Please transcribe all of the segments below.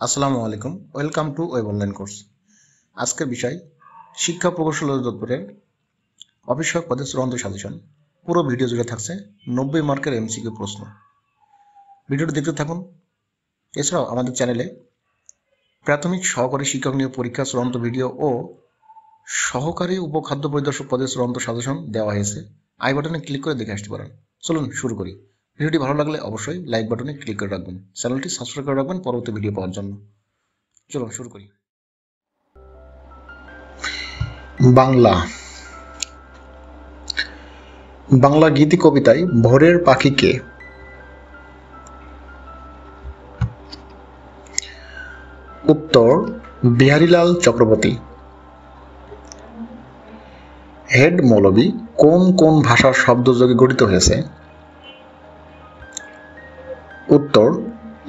আসসালামু আলাইকুম, welcome to web online course. আজকের বিষয় শিক্ষা প্রকৌশল অধিদপ্তরের অফিসক পদে চূড়ান্ত সাজেশন। পুরো ভিডিও জুড়ে থাকছে 90 মার্কের এমসিকিউ প্রশ্ন। ভিডিওটি দেখতে থাকুন। এছাড়াও আমাদের চ্যানেলে প্রাথমিক সহকারী শিক্ষক নিয়োগ পরীক্ষা চূড়ান্ত ভিডিও ও সহকারী উপখাদ্য পরিদর্শক পদে চূড়ান্ত সাজেশন দেওয়া হয়েছে। আই বাটনে ক্লিক করে দেখে আসতে পারেন। চলুন শুরু করি। ভিডিওটি ভালো লাগলে অবশ্যই লাইক বাটনে ক্লিক করে রাখবেন, চ্যানেলটি সাবস্ক্রাইব করে রাখবেন পরবর্তী ভিডিও পাওয়ার জন্য। চলুন শুরু করি। বাংলা বাংলা গীতি কবিতায় ভোরের পাখি কে? উত্তর বিহারীলাল চক্রবর্তী। হেড মৌলবী কোন কোন ভাষার শব্দযোগে গঠিত হয়েছে? উত্তর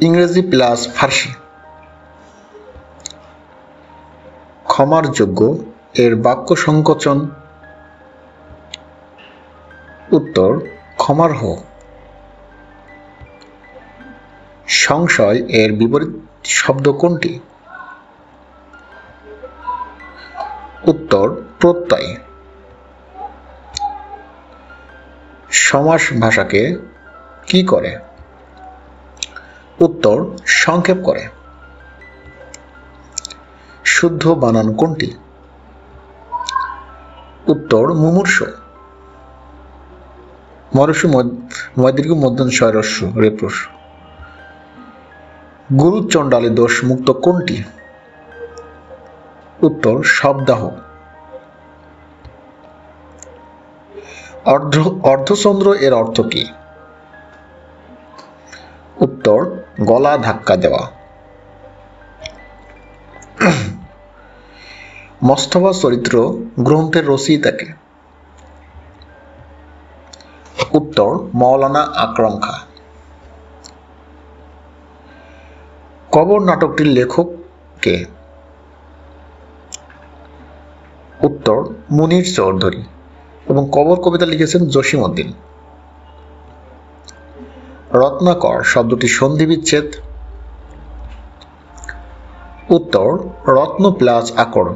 ইংরেজি প্লাস ফার্সি। ক্ষমার যোগ্য এর বাক্য সংকোচন? উত্তর ক্ষমার্হ। সংশয় এর বিপরীত শব্দ কোনটি? উত্তর প্রত্যয়। সমাস ভাষাকে কি করে? উত্তর সংক্ষেপ করে। শুদ্ধ বানান কোনটি? উত্তর মুমূর্ষু। মরস্যু ময়দীর্ঘ মধ্যস্বয় হ্রস্ব রেপ্রস। গুরু চণ্ডালী দোষ মুক্ত কোনটি? উত্তর শবদাহ। অর্ধচন্দ্র এর অর্থ কি? উত্তর গলা ধাক্কা দেওয়া। মোস্তফা চরিত্র গ্রন্থের রচয়িতা কে? উত্তর মাওলানা আকরাম খাঁ। কবর নাটকটির লেখক কে? উত্তর মুনির চৌধুরী এবং কবর কবিতা লিখেছেন জসিম উদ্দিন। রত্নাকর শব্দটি সন্ধি বিচ্ছেদ? উত্তর রত্ন প্লাস আকর।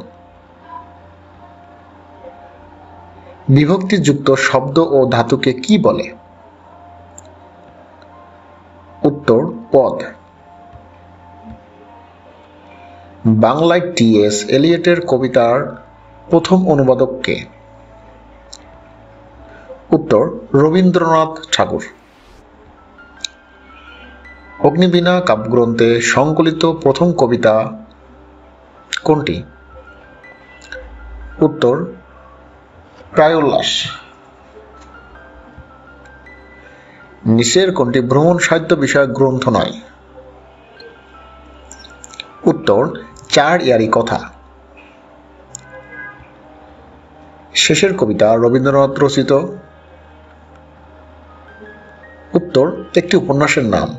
বিভক্তিযুক্ত শব্দ ও ধাতুকে কি বলে? উত্তর পদ। বাংলায় টি.এস. এলিয়টের কবিতার প্রথম অনুবাদক কে? উত্তর রবীন্দ্রনাথ ঠাকুর। অগ্নিবীণা কাব্যগ্রন্থে সংকলিত প্রথম কবিতা কোনটি? উত্তর প্রায়োল্লাস। নিচের কোনটি ভ্রমণ সাহিত্য বিষয়ক গ্রন্থ নয়? উত্তর চার ইয়ারি কথা। শেষের কবিতা রবীন্দ্রনাথ রচিত? উত্তর একটি উপন্যাসের নাম।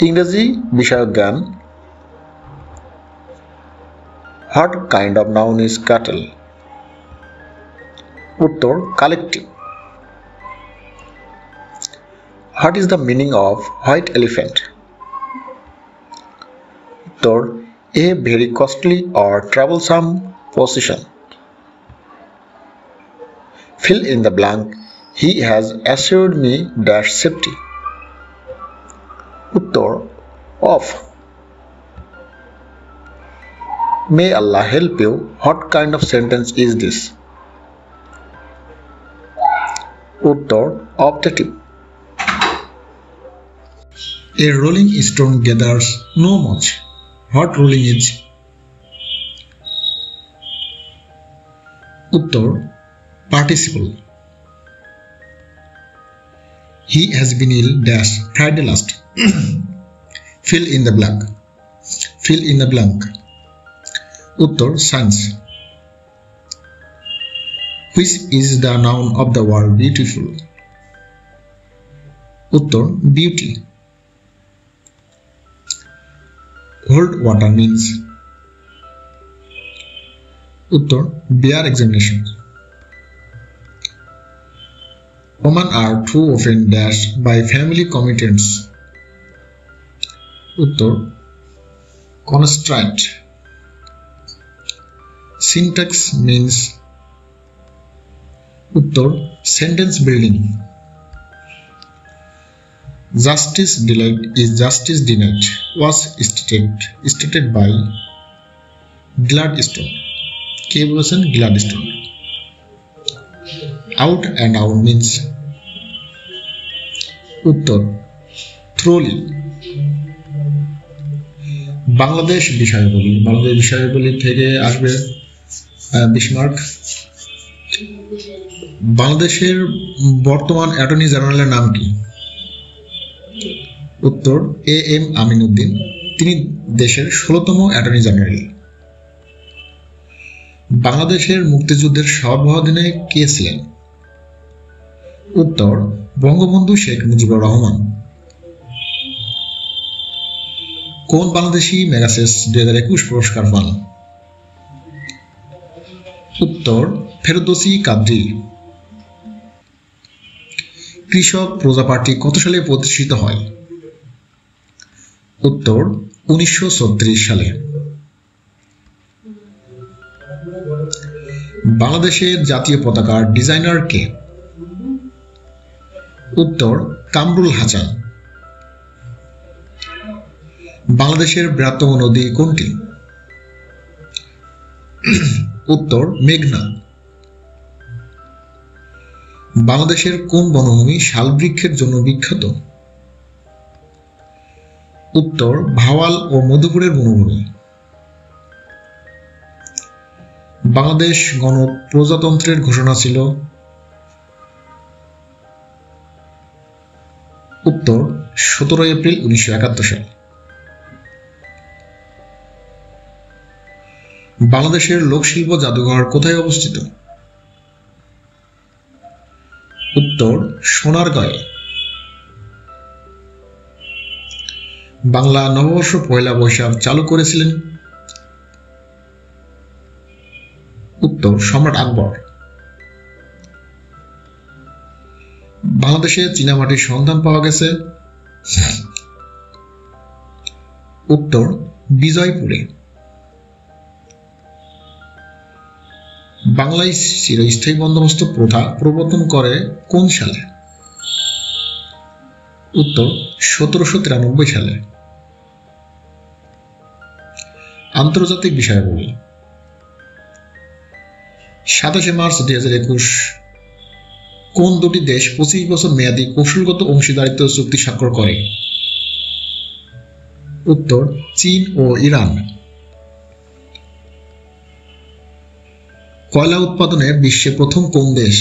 ইংরেজি বিষয়ক জ্ঞান। What kind of noun is cattle? উত্তর collective. What is the meaning of white elephant? উত্তর a very costly or troublesome position. Fill in the blank. He has assured me dash safety. Uttor of. May Allah help you. What kind of sentence is this? Uttor optative. A rolling stone gathers no much. What rolling is? Uttor participle. He has been ill dash Friday last. Fill in the blank. Fill in the blank. Uttor science. Which is the noun of the word beautiful? Uttor beauty. Hold water means? Uttor bear examination. Women are too often dashed by family commitments. উত্তর constraint. Syntax means উত্তর sentence building. Justice delayed is justice denied was stated by Gladstone. কে বলেছেন? Gladstone. Out and out means উত্তর thoroughly. Bangladesh বিষয়াবলী থেকে আসবে 20 mark. বাংলাদেশের বর্তমান attorney জেনারেলের নাম কি? উত্তর AM আমিনউদ্দিন। তিনি দেশের 16তম অ্যাটর্নি জেনারেল। বাংলাদেশের মুক্তিযুদ্ধের সভাপতি কে ছিলেন? উত্তর বঙ্গবন্ধু শেখ মুজিবুর রহমান। কোন বাংলাদেশি মেগাসেস 2021 পুরস্কার পান? উত্তর ফেরদৌসী কাদরী। কৃষক প্রজা পার্টি কত সালে প্রতিষ্ঠিত হয়? উত্তর 1936 সালে। বাংলাদেশের জাতীয় পতাকার ডিজাইনার কে? উত্তর কামরুল হাসান। বাংলাদেশের বৃহত্তম নদী কোনটি? উত্তর মেঘনা। বাংলাদেশের কোন বনভূমি শাল বৃক্ষের জন্য বিখ্যাত? উত্তর ভাওয়াল ও মধুপুরের বনভূমি। বাংলাদেশ গণপ্রজাতন্ত্রের ঘোষণা ছিল? উত্তর 17 এপ্রিল 1971 সাল। বাংলাদেশের লোকশিল্প জাদুঘর কোথায় অবস্থিত? উত্তর সোনারগাঁয়ে। বাংলা নববর্ষ পয়লা বৈশাখ চালু করেছিলেন? উত্তর সম্রাট আকবর। বাংলাদেশে চীনামাটির সন্ধান পাওয়া গেছে? উত্তর বিজয়পুরে। বাংলায় চিরস্থায়ী বন্দোবস্ত প্রথা প্রবর্তন করে কোন সালে? উত্তর 1793 সালে। আন্তর্জাতিক বিষয়াবলী 27 মার্চ 2021 কোন দুটি দেশ 25 বছর মেয়াদী কৌশলগত অংশীদারিত্ব চুক্তি স্বাক্ষর করে? উত্তর চীন ও ইরান। কয়লা উৎপাদনে বিশ্বে প্রথম কোন দেশ?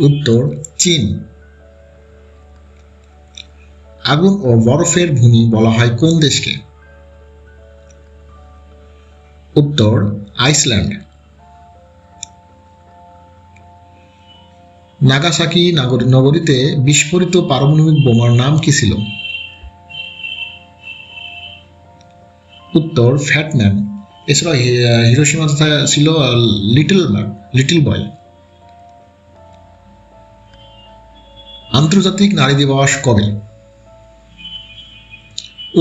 উত্তর চীন। আগুন ও বরফের ভূমি বলা হয় কোন দেশকে? উত্তর আইসল্যান্ড। নাগাসাকি নগরীতে বিস্ফোরিত পারমাণবিক বোমার নাম কি ছিল? উত্তর ফ্যাটম্যান। এছাড়া হিরোশিমা ছিল লিটল বয়। আন্তর্জাতিক নারী দিবস কবে?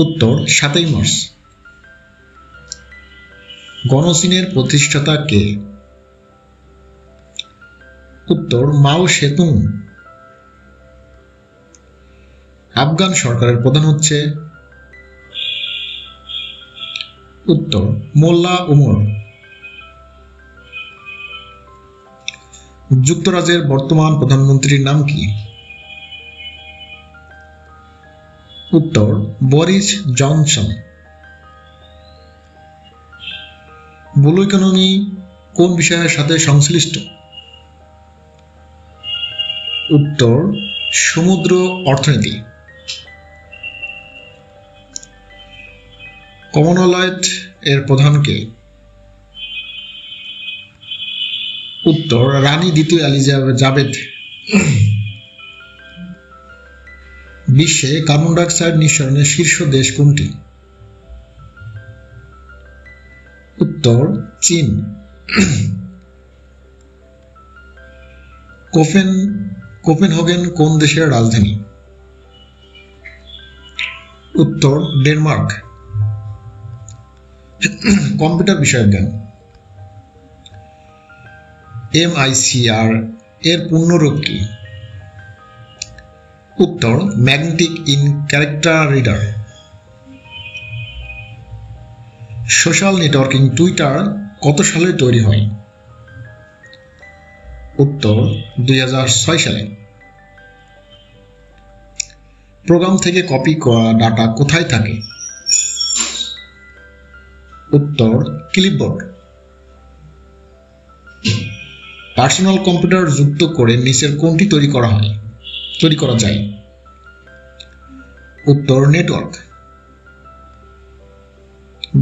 উত্তর 7 মার্চ। গণচীনের প্রতিষ্ঠাতা কে? উত্তর মাও সেতুং। আফগান সরকারের প্রধান হচ্ছে? উত্তর মোল্লা উমর। যুক্তরাজ্যের বর্তমান প্রধানমন্ত্রীর নাম কি? উত্তর বরিস জনসন। ব্লু ইকোনমি কোন বিষয়ের সাথে সংশ্লিষ্ট? উত্তর সমুদ্র অর্থনীতি। কমনওয়েলথ এর প্রধান কে? উত্তর রানী দ্বিতীয় এলিজাবেথ। বিশ্বে কার্বন ডাই অক্সাইড নিঃসরণের শীর্ষ দেশ কোনটি? উত্তর চীন। কোপেনহেগেন কোন দেশের রাজধানী? উত্তর ডেনমার্ক। কম্পিউটার বিষয়ক জ্ঞান। MICR এর পূর্ণরূপ কি? উত্তর magnetic in character reader. Social networking Twitter কত সালে তৈরি হয়? উত্তর 2006 সালে। প্রোগ্রাম থেকে কপি করা ডাটা কোথায় থাকে? উত্তর ক্লিপবোর্ড। পার্সোনাল কম্পিউটার যুক্ত করে নিচের কোনটি তৈরি করা যায়? উত্তর নেটওয়ার্ক।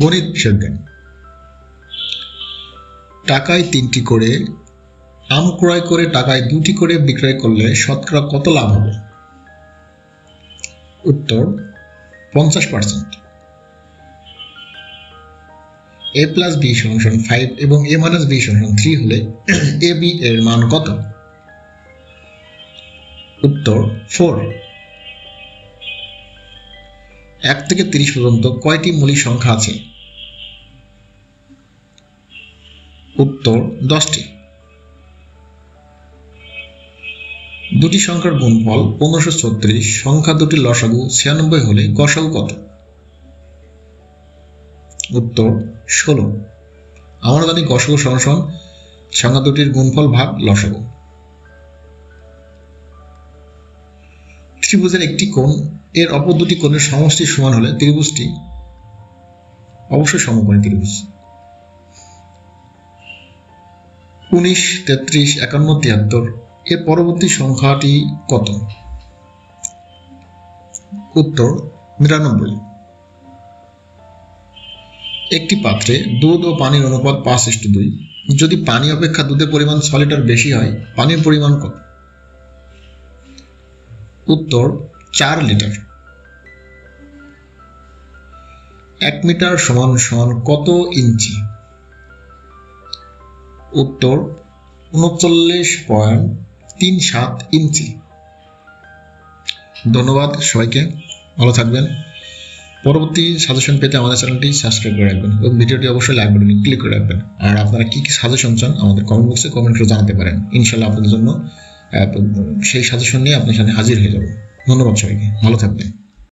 গণিত বিষয়ক জ্ঞান। টাকায় 3টি করে আম ক্রয় করে টাকায় 2টি করে বিক্রয় করলে শতকরা কত লাভ হবে? উত্তর 50%। a+b = 5 এবং a-b = 3 হলে ab এর মান কত? উত্তর 4। 1 থেকে 30 পর্যন্ত কয়টি মৌলিক সংখ্যা আছে? উত্তর 10টি। দুটি সংখ্যার গুণফল 1536, সংখ্যা দুটির লসাগু 96 হলে গসাগু কত? উত্তর 16। আমরা জানি গসাগু সমান সংখ্যা দুটির গুণফল ভাগ লসাগু। ত্রিভুজের একটি কোণ এর অপর দুটি কোণের সমষ্টির সমান হলে ত্রিভুজটি অবশ্যই সমকোণী ত্রিভুজ। 19, 33, 51, 73 এর পরবর্তী সংখ্যাটি কত? উত্তর 99। একটি পাত্রে দুধ ও পানির অনুপাত 5:2। যদি পানি অপেক্ষা দুধের পরিমাণ 6 লিটার বেশি হয়, পানির পরিমাণ কত? উত্তর 4 লিটার। 1 মিটার সমান কত ইঞ্চি? উত্তর 39.37 ইঞ্চি। ধন্যবাদ সবাইকে, ভালো থাকবেন। পরবর্তী সাজেশন পেতে আমাদের চ্যানেলটি সাবস্ক্রাইব করে রাখবেন এবং ভিডিওটি অবশ্যই লাইক বাটনে ক্লিক করে রাখবেন। আর আপনারা কি সাজেশন চান আমাদের কমেন্ট বক্সে কমেন্ট করে জানাতে পারেন। ইনশাআল্লাহ আপনাদের জন্য সেই সাজেশন নিয়ে আপনার সামনে হাজির হয়ে যাব। ধন্যবাদ সবাইকে, ভালো থাকবেন।